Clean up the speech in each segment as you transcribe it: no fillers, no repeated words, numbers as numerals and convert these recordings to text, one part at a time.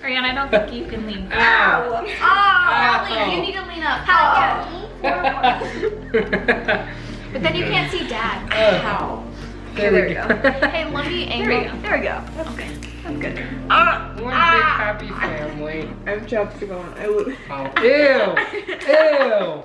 Ariana, I don't think you can lean. Ow! Oh, you need to lean up. But then you can't see Dad. How? Okay, there we go. Hey, let me angle. There we go. That's okay. That's good. One big happy family. I have chopstick on. I would. Oh, ew! Ew!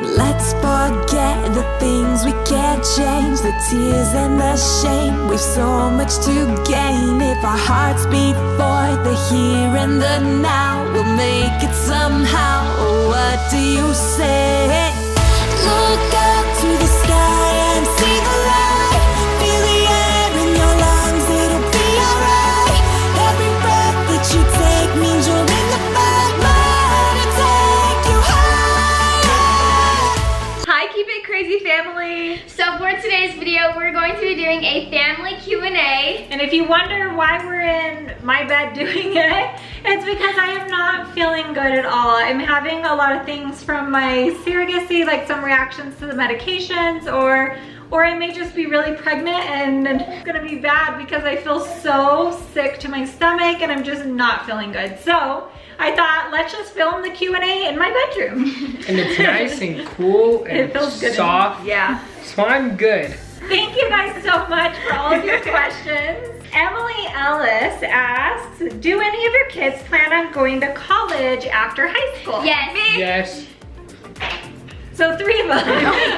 Let's forget the things we can't change, the tears and the shame. We've so much to gain if our hearts beat for the here and the now. We'll make it somehow. What do you say? Look up to the sky and see the light. Feel the air in your lungs, it'll be alright. Every breath that you take means you're in the fight. Let it take you higher. Hi, Keep It Crazy family. So for today's video, we're going to be doing a family Q&A. And if you wonder why we're in my bed doing it, it's because I am not feeling good at all. I'm having a lot of things from my surrogacy, like some reactions to the medications, or I may just be really pregnant and it's gonna be bad because I feel so sick to my stomach and I'm just not feeling good. So I thought, let's just film the Q&A in my bedroom. And it's nice and cool and It feels good. soft. Yeah. So I'm good. Thank you guys so much for all of your questions. Emily Ellis asks, do any of your kids plan on going to college after high school? Yes. Yes. So 3 of them.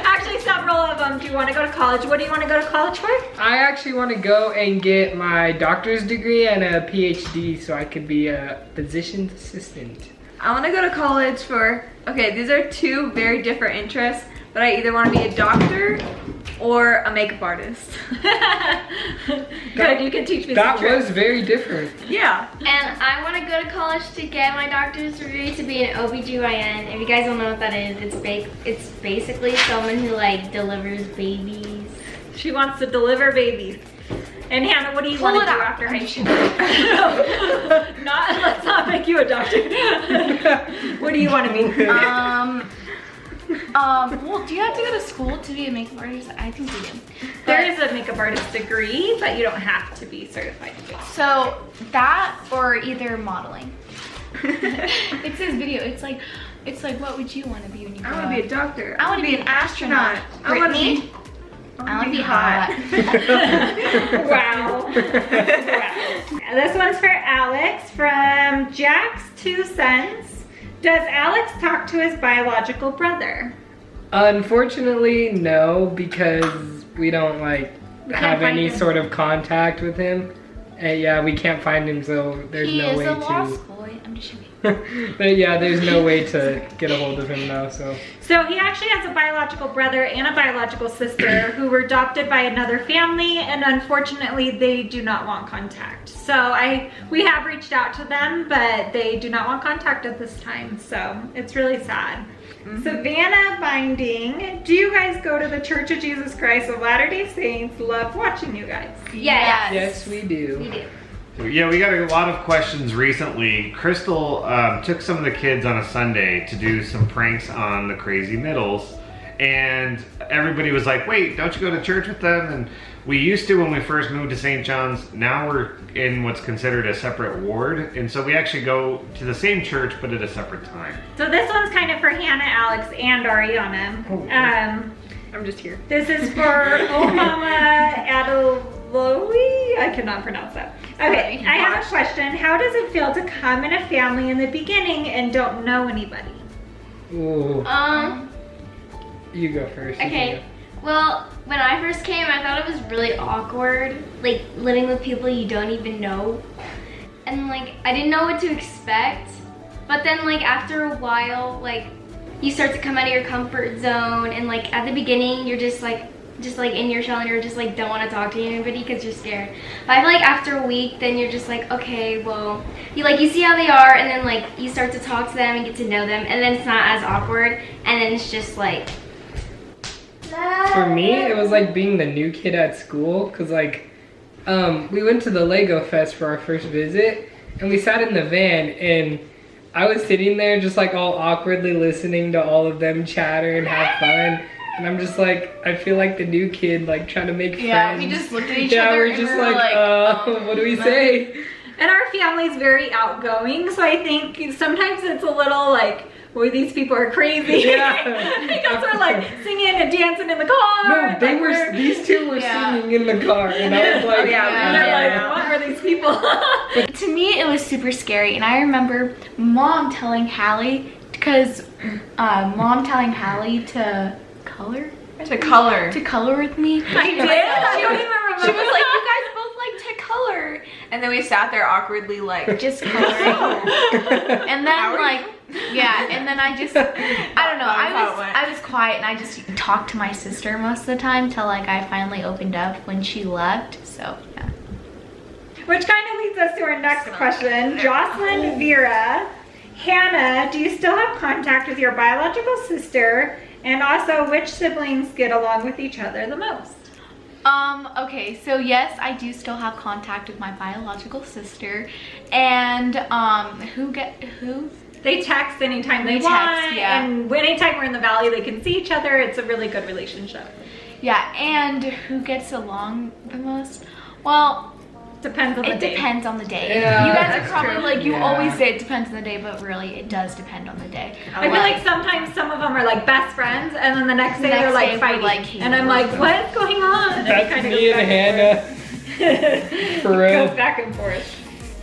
Actually, several of them do want to go to college. What do you want to go to college for? I actually want to go and get my doctor's degree and a PhD so I could be a physician's assistant. I want to go to college for, okay, these are 2 very different interests, but I either want to be a doctor or a makeup artist. Good, you can teach me That some tricks. was very different. Yeah. And I want to go to college to get my doctor's degree to be an OBGYN. If you guys don't know what that is, it's basically someone who like delivers babies. She wants to deliver babies. And Hannah, what do you want to do after high school? Let's not make you a doctor. What do you want to be? Well, do you have to go to school to be a makeup artist? I think you do. There is a makeup artist degree, but you don't have to be certified to do it. So that or either modeling. It says video. It's like what would you want to be when you grow I up? want to be a doctor. I want to be an astronaut. I want to Brittany? be. I want to be hot. Wow. Wow. This one's for Alex from Jack's 2 cents. Does Alex talk to his biological brother? Unfortunately, no, because we don't like have find any him. sort of contact with him. And yeah, we can't find him, so there's He no is way a lost to. boy. I'm just joking. But yeah, there's no way to get a hold of him now, so. So he actually has a biological brother and a biological sister who were adopted by another family, and unfortunately they do not want contact. So we have reached out to them, but they do not want contact at this time. So it's really sad. Savannah Binding, do you guys go to the Church of Jesus Christ of Latter-day Saints? Love watching you guys. Yes. Yes, we do. We do. Yeah, we got a lot of questions recently. Crystal took some of the kids on a Sunday to do some pranks on the crazy middles, and everybody was like, wait, don't you go to church with them? And we used to when we first moved to St. John's. Now we're in what's considered a separate ward, and so we actually go to the same church but at a separate time. So this one's kind of for Hannah, Alex, and Ariana. I'm just here. This is for Oh Mama Adaloe. I cannot pronounce that. Okay, I have a question. How does it feel to come in a family in the beginning and don't know anybody? Ooh, you go first. you Okay. can go. Well, when I first came, I thought it was really awkward, like living with people you don't even know. And like, I didn't know what to expect. But then like after a while, like you start to come out of your comfort zone, and like at the beginning, you're just like in your shell and you're just like don't want to talk to anybody because you're scared. But I feel like after a week, then you're just like, okay, well, you see how they are, and then like you start to talk to them and get to know them, and then it's not as awkward, and then it's just like. For me, it was like being the new kid at school, cause like, we went to the Lego Fest for our first visit, and we sat in the van, and I was sitting there just like all awkwardly listening to all of them chatter and have fun. And I'm just like, I feel like the new kid, like trying to make friends. Yeah, we just looked at each other we're and just we were like, like, what do we say? And our family's very outgoing, so I think sometimes it's a little like, boy, these people are crazy. Yeah. Because we're like singing and dancing in the car. No, these two were singing in the car, and I was like, and they're like, what are these people? To me, it was super scary, and I remember Mom telling Hallie, because Mom telling Hallie to color. To color. To color with me. I did? I don't even remember. She was like, you guys both like to color. And then we sat there awkwardly like, Just coloring. And then like, yeah, and then I just, I don't know, I was quiet and I just talked to my sister most of the time till like I finally opened up when she left, so yeah. Which kind of leads us to our next question. Jocelyn Vera. Hannah, do you still have contact with your biological sister? And also, which siblings get along with each other the most? Okay, so yes, I do still have contact with my biological sister. And, who? They text anytime they They want. text, yeah. And anytime we're in the valley, they can see each other. It's a really good relationship. Yeah, and who gets along the most? Well, Depends on the it day. depends on the day. Yeah, you guys that's are probably true. like, you Yeah. always say it depends on the day, but really it does depend on the day. I feel like sometimes some of them are like best friends, and then the next day they're next like day we're fighting. like hating and I'm like, what's going on? And it that's kinda me goes and back Hannah. For real. Goes back and forth.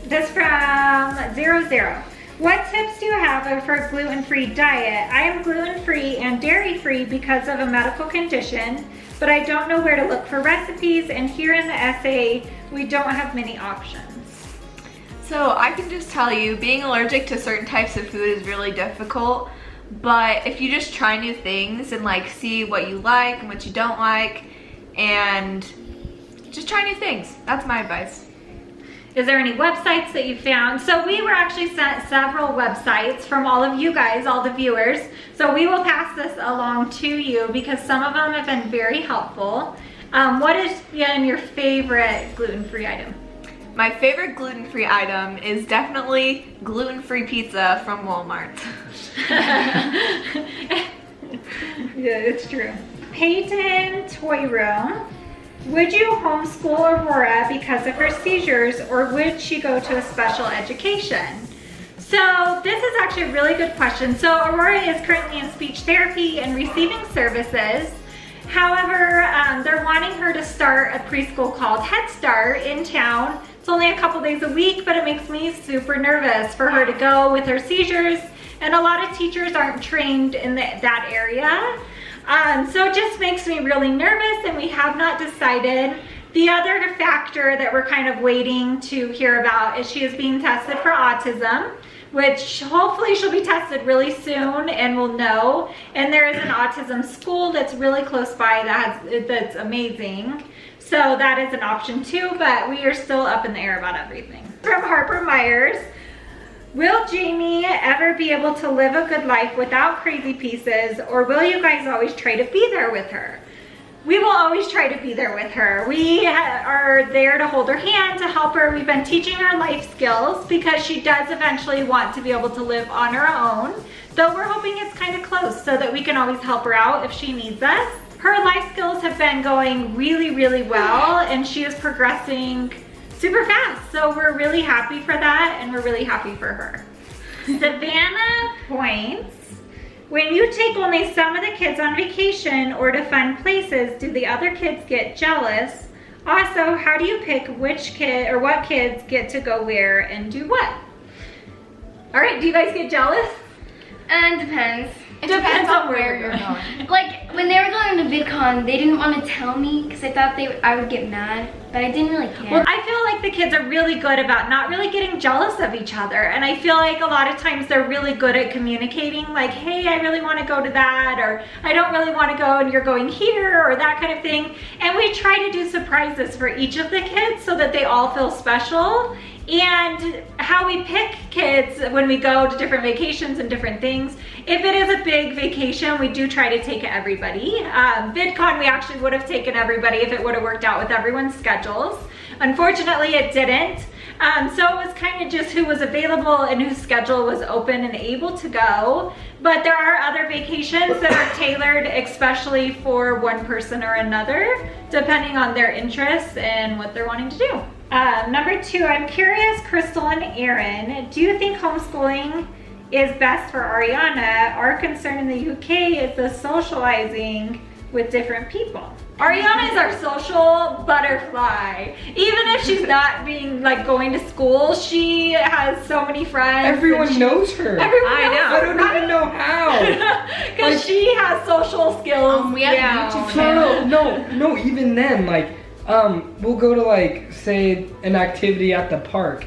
This from 00. What tips do you have for a gluten-free diet? I am gluten-free and dairy-free because of a medical condition, but I don't know where to look for recipes, and here in the SA, we don't have many options. So I can just tell you, being allergic to certain types of food is really difficult, but if you just try new things and like see what you like and what you don't like, and just try new things. That's my advice. Is there any websites that you found? So we were actually sent several websites from all of you guys, all the viewers. So we will pass this along to you because some of them have been very helpful. What is your favorite gluten-free item? My favorite gluten-free item is definitely gluten-free pizza from Walmart. Yeah, it's true. Peyton Toy Room. Would you homeschool Aurora because of her seizures, or would she go to a special education? So this is actually a really good question. So Aurora is currently in speech therapy and receiving services. However, they're wanting her to start a preschool called Head Start in town. It's only a couple days a week, but it makes me super nervous for her to go with her seizures. And a lot of teachers aren't trained in that area. So it just makes me really nervous, and we have not decided. The other factor that we're kind of waiting to hear about is she is being tested for autism, which hopefully she'll be tested really soon and we'll know. And there is an autism school that's really close by that's amazing. So that is an option too, but we are still up in the air about everything. From Harper Myers. Will Jamie ever be able to live a good life without crazy pieces, or will you guys always try to be there with her? We will always try to be there with her. We are there to hold her hand, to help her. We've been teaching her life skills because she does eventually want to be able to live on her own, though we're hoping it's kind of close so that we can always help her out if she needs us. Her life skills have been going really, really well, and she is progressing super fast. So we're really happy for that, and we're really happy for her. Savannah points, when you take only some of the kids on vacation or to fun places, do the other kids get jealous? Also, how do you pick which kid or what kids get to go where and do what? All right, do you guys get jealous? And depends. It depends on where you're going. Like when they were going to VidCon, they didn't want to tell me because I thought I would get mad, but I didn't really care. Well, I feel like the kids are really good about not really getting jealous of each other. And I feel like a lot of times they're really good at communicating like, hey, I really want to go to that, or I don't really want to go and you're going here, or that kind of thing. And we try to do surprises for each of the kids so that they all feel special. And how we pick kids when we go to different vacations and different things, if it is a big vacation, we do try to take everybody. VidCon, we actually would have taken everybody if it would have worked out with everyone's schedules. Unfortunately, it didn't. So it was kind of just who was available and whose schedule was open and able to go. But there are other vacations that are tailored especially for one person or another, depending on their interests and what they're wanting to do. Number 2, I'm curious, Crystal and Aaron, do you think homeschooling is best for Ariana? Our concern in the UK is the socializing with different people. Ariana is our social butterfly. Even if she's not being like going to school, she has so many friends. Everyone knows her. Everyone I knows know. her, I don't even know how. Because Like- she has social skills. We have yeah. YouTube channel. No, even then, like, we'll go to like, say, an activity at the park,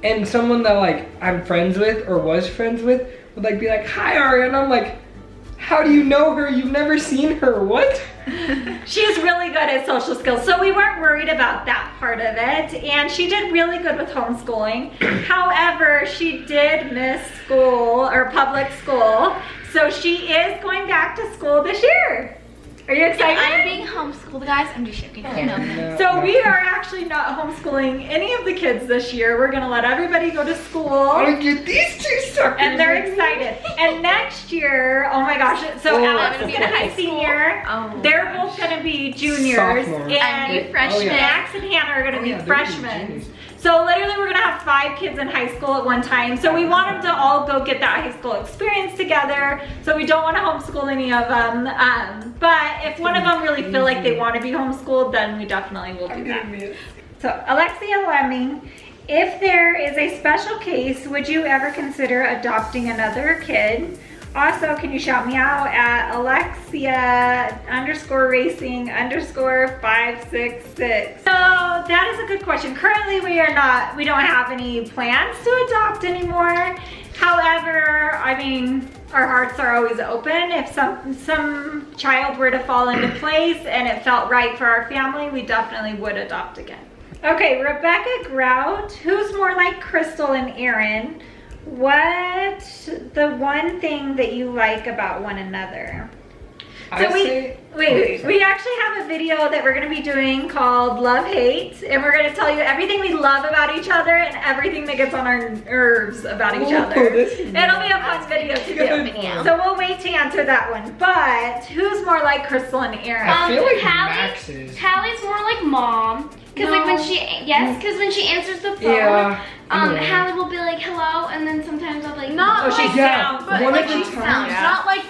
and someone that like I'm friends with or was friends with would like be like, "Hi, Ariana." I'm like, "How do you know her? You've never seen her. What?" She's really good at social skills, so we weren't worried about that part of it, and she did really good with homeschooling. However, she did miss school or public school, so she is going back to school this year. Are you excited? I'm being homeschooled, guys. I'm just joking. You know. No, So no. we are actually not homeschooling any of the kids this year. We're gonna let everybody go to school. Oh, get these two suckers. And they're excited. And next year, oh my gosh, so Oh, Alex I'm is gonna gonna be be senior. Oh, They're gosh. both gonna be juniors. Sophomore. I'm And a freshman. Oh, yeah. Max and Hannah are gonna Oh, be yeah, they're gonna be freshmen. juniors. So literally we're gonna have 5 kids in high school at one time. So we want them to all go get that high school experience together. So we don't wanna homeschool any of them. But if one of them really feel like they wanna be homeschooled, then we definitely will do I'm that. gonna miss. So Alexia Lemming, if there is a special case, would you ever consider adopting another kid? Also, can you shout me out at Alexia_racing_566. So that is a good question. Currently we don't have any plans to adopt anymore. However, I mean, our hearts are always open. If some child were to fall into place and it felt right for our family, we definitely would adopt again. Okay, Rebecca Grout, who's more like Crystal and Aaron? What's the one thing that you like about one another? So we actually have a video that we're gonna be doing called Love Hate, and we're gonna tell you everything we love about each other and everything that gets on our nerves about each Ooh, other. this is It'll be a fun video to good. do. So we'll wait to answer that one. But who's more like Crystal and Aaron? I feel like Hallie- Max is. Hallie's more like mom. Cause like when she when she answers the phone, Yeah. Hallie will be like hello, and then sometimes I'll be like Not Oh, she like, Yeah, sounds but one like of she the sounds. times- Not like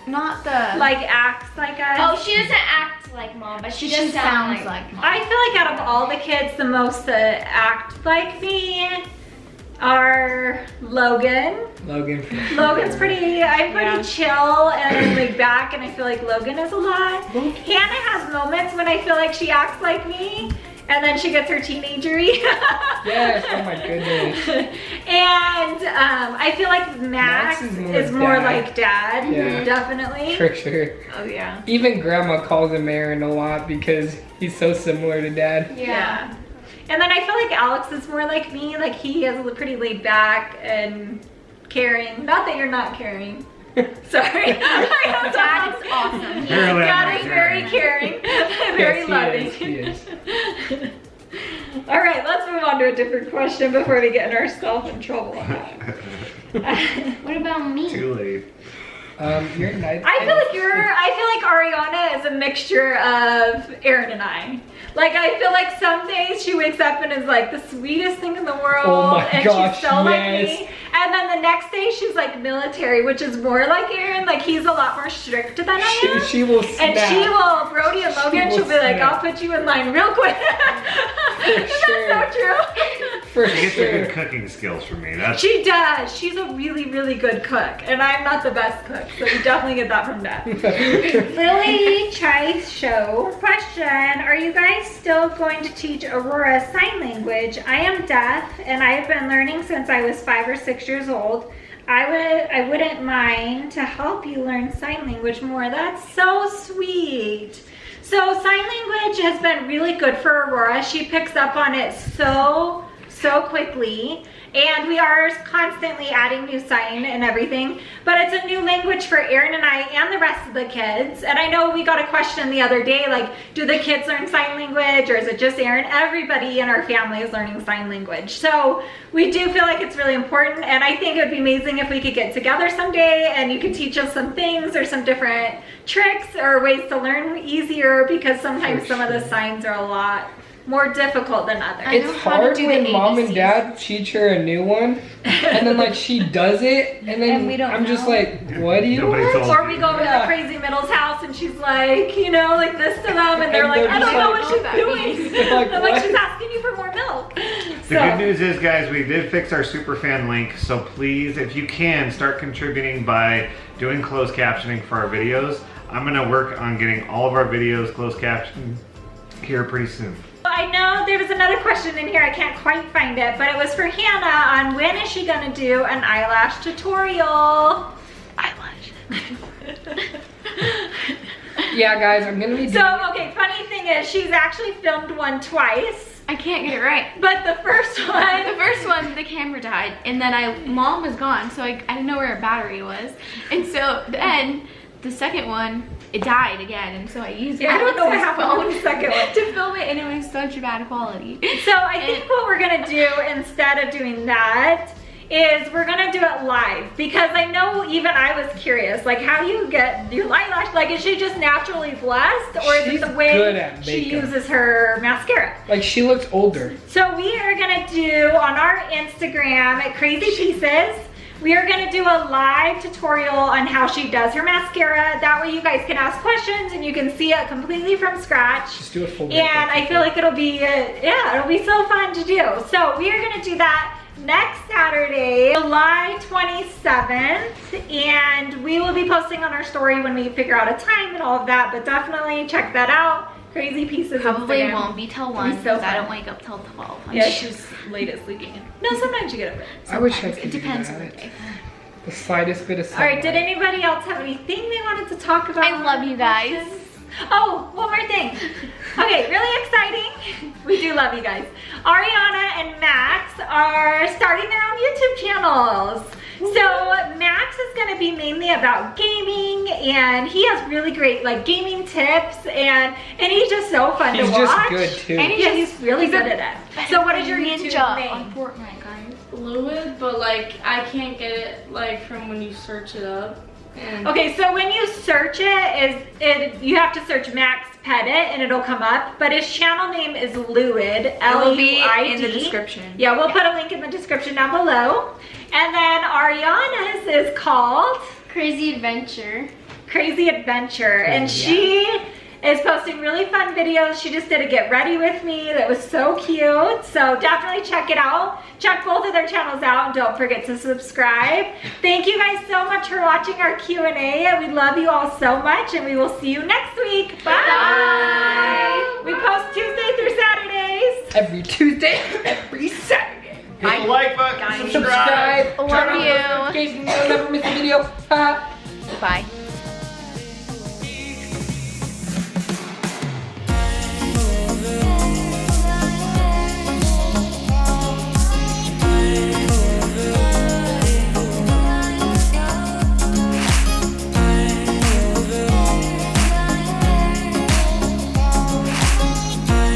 not the. like acts like us. Oh, she doesn't act like mom, but she she does sound sounds like mom. I feel like out of all the kids, the most that act like me are Logan. Logan. Logan's I'm pretty Yeah. chill and laid back, and I feel like Logan is a lot. Logan. Hannah has moments when I feel like she acts like me, and then she gets her teenagery. Yes, oh my goodness. And I feel like Max Max is more dad. like dad, Yeah. definitely. For sure. Oh yeah. Even Grandma calls him Aaron a lot because he's so similar to Dad. Yeah. And then I feel like Alex is more like me. Like he is pretty laid back and caring. Not that you're not caring. Sorry. Dad is awesome. Very Dad is very caring, very Yes, loving. he is. All right, let's move on to a different question before we get ourselves in trouble. What about me? Too late. You're nice. I feel like Ariana is a mixture of Aaron and I. Like I feel like some days she wakes up and is like the sweetest thing in the world, Oh my and gosh, she's so like yes. me. And then the next day she's like military, which is more like Aaron. Like he's a lot more strict than I am. She will snap. And she will, Brody and Logan, will she'll be like, snap. I'll put you in line real quick. Isn't sure. that so true? For She gets the sure. good cooking skills from me. That's She does. She's a really, really good cook. And I'm not the best cook, so we definitely get that from Dad. Lily Chai's show. Question, are you guys still going to teach Aurora sign language? I am deaf and I have been learning since I was 5 or 6 years old. I wouldn't mind to help you learn sign language more. That's so sweet. So sign language has been really good for Aurora. She picks up on it so quickly. And we are constantly adding new sign and everything, but it's a new language for Aaron and I and the rest of the kids. And I know we got a question the other day, like, do the kids learn sign language or is it just Aaron? Everybody in our family is learning sign language. So we do feel like it's really important, and I think it would be amazing if we could get together someday and you could teach us some things or some different tricks or ways to learn easier, because sometimes some of the signs are a lot more difficult than others. I know It's how to hard do the when mom and ABCs. dad teach her a new one, and then like she does it, and then And we don't I'm just know. like, what do you Nobody want? told Or we go over to Yeah. the crazy middle's house and she's like, you know, like this to them, and they're And like, they're I don't just know like, what she's "What that doing. They're like, I'm like, "What?" she's asking you for more milk. The good news is, guys, we did fix our superfan link, so please, if you can, start contributing by doing closed captioning for our videos. I'm gonna work on getting all of our videos closed captioned here pretty soon. I know there was another question in here, I can't quite find it, but it was for Hannah on when is she gonna do an eyelash tutorial? Yeah, guys, I'm gonna be doing. So, okay, funny thing is, she's actually filmed one twice, I can't get it right. but the first The one, first one, the camera died, and then mom was gone, so I didn't know where her battery was. And so then the second one, it died again, and so I used I don't know what Alex's happened phone with the second one. to film it, and it was such bad quality. So I think what we're gonna do instead of doing that is we're gonna do it live, because I know even I was curious, like how do you get your eyelash, like is she just naturally blessed, or is it She's the way good at she makeup. uses her mascara? Like she looks older. So we are gonna do on our Instagram at Crazy Pieces, we are gonna do a live tutorial on how she does her mascara. That way you guys can ask questions and you can see it completely from scratch. Just do a full. And I feel like it'll be, yeah, it'll be so fun to do. So we are gonna do that next Saturday, July 27th, and we will be posting on our story when we figure out a time and all of that, but definitely check that out. Crazy Pieces Probably Instagram. won't be till It'll 1 be so because I fun. don't wake up till 12. Yeah, she's late at sleeping. No, sometimes you get up early. I wish I Sometimes. could It depends do on the that. day. The slightest bit of. All right, did anybody else have anything they wanted to talk about? I love you guys. Oh, one more thing. Okay, really exciting. We do love you guys. Ariana and Max are starting their own YouTube channels. So Max is gonna be mainly about gaming, and he has really great like gaming tips, and he's just so fun He's to watch. just good too. And Yeah, he's really good at it. So what is your YouTube ninja name? on Fortnite, guys? Fluid, but like I can't get it like from when you search it up. And Okay, so when you search you have to search Max Pettit and it'll come up, but his channel name is Luid, It will be L-U-I-D. in the description. Yeah, we'll put a link in the description down below. And then Ariana's is called Crazy Adventure. Crazy Adventure, and she is posting really fun videos. She just did a get ready with me that was so cute, so definitely check it out. Check both of their channels out, and don't forget to subscribe. Thank you guys so much for watching our Q&A. We love you all so much, and we will see you next week. Bye. We post Tuesday through Saturdays. Every Tuesday, every Saturday. Hit the like button, subscribe. Subscribe. Love turn on you. notifications, you'll never miss a video. Bye.